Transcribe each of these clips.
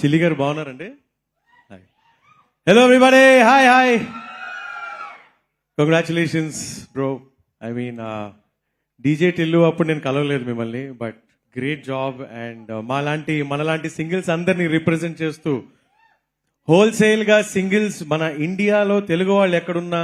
చిల్లి గారు బాగున్నారండి? Hello everybody, hi hi, congratulations bro. I mean DJ Tillu అప్పుడు నేను కలవలేదు మిమ్మల్ని, బట్ గ్రేట్ జాబ్. అండ్ మనలాంటి సింగిల్స్ అందరినీ రిప్రజెంట్ చేస్తూ హోల్సేల్ గా సింగిల్స్ మన ఇండియాలో తెలుగు వాళ్ళు ఎక్కడున్నా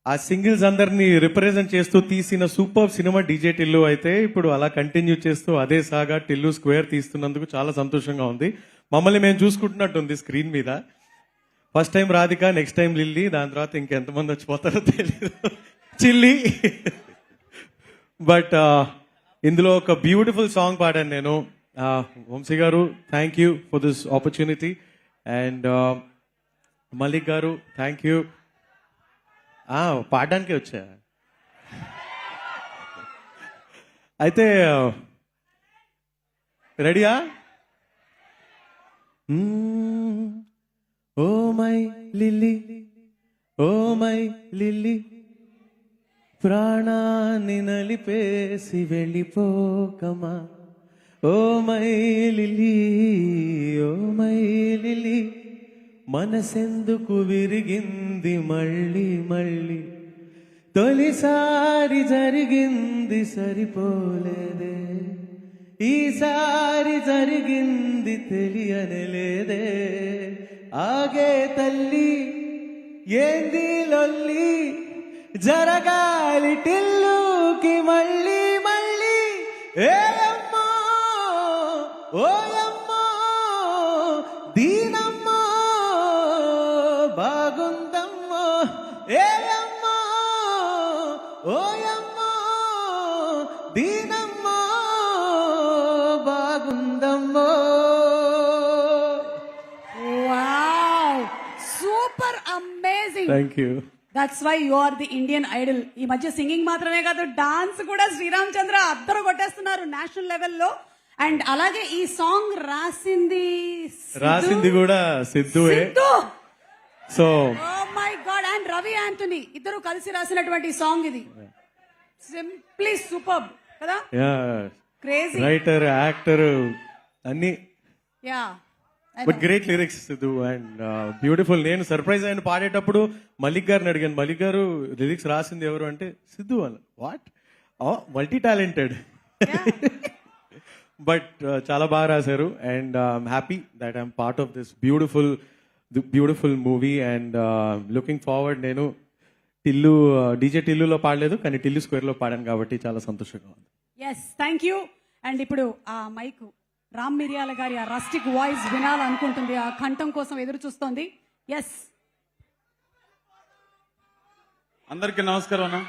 ఆ సింగిల్స్ అందరినీ రిప్రజెంట్ చేస్తూ తీసిన సూపర్ సినిమా డీజే టిల్లు. అయితే ఇప్పుడు అలా కంటిన్యూ చేస్తూ అదే సాగా టిల్లు స్క్వేర్ తీస్తున్నందుకు చాలా సంతోషంగా ఉంది. మమ్మల్ని మేము చూసుకుంటున్నట్టుంది స్క్రీన్ మీద. First time Radhika, next time lily, దాని తర్వాత ఇంకెంతమంది వచ్చిపోతారో తెలియదు, చిల్లి. బట్ ఇందులో ఒక బ్యూటిఫుల్ సాంగ్ పాడాను నేను. వంశీ గారు, thank you for this opportunity. And Malik గారు, థ్యాంక్ యూ. పాడడానికే వచ్చా. అయితే రెడీయా? Oh my Lily, oh my Lily, ప్రాణాన్ని నలిపేసి వెళ్ళిపోకమా. Oh my Lily, oh my Lily, మనసెందుకు విరిగింది మళ్ళీ మళ్ళీ, తొలిసారి జరిగింది సరిపోలేదే, ఈసారి జరిగింది తెలియనిలేదే. ఆగే తల్లి ఏంది లొల్లి, జరగాలి టిల్లుకి మళ్ళీ మళ్ళీ. ఏయమ్మో ఓయమ్మో దీనమ్మో బాగుందమ్మో, ఏయమ్మో ఓయమ్మో దీనమ్మో బాగుందమ్మో. Wow, super amazing. Thank you. That's why you are the Indian Idol. ఈ మధ్య సింగింగ్ మాత్రమే కాదు, డాన్స్ కూడా శ్రీరామ్ చంద్ర అద్దరు కొట్టేస్తున్నారు నేషనల్ లెవెల్లో. అండ్ అలాగే ఈ సాంగ్ రాసింది కూడా సిద్ధువే. So oh my God, and Ravi Antony ఇద్దరు కలిసి రాసినటువంటి సాంగ్ ఇది. సింప్లీ సూపర్ కదా, క్రేజీ. రైటర్, యాక్టర్ అన్ని. Yeah, but great lyrics Siddhu and beautiful. నేను సర్ప్రైజ్ అయిన పాడేటప్పుడు మలిక్ గారిని అడిగాను, మలిక్ గారు లిరిక్స్ రాసింది ఎవరు అంటే సిద్ధు అని. What, multi talented. బట్ చాలా బాగా రాశారు. And I'm happy that I'm part of this beautiful movie. And looking forward. నేను టిల్లు డీజే టిల్లులో పాడలేదు, కానీ టిల్లు స్క్వేర్ లో పాడాను కాబట్టి చాలా సంతోషంగా ఉంది. Yes, thank you. అండ్ ఇప్పుడు ఆ మైక్ రామ్ మిరియాల గారి ఆ రస్టిక్ వాయిస్ వినాలనుకుంటుంది, ఆ కంఠం కోసం ఎదురు చూస్తోంది. ఎస్, అందరికీ నమస్కారం అన్న.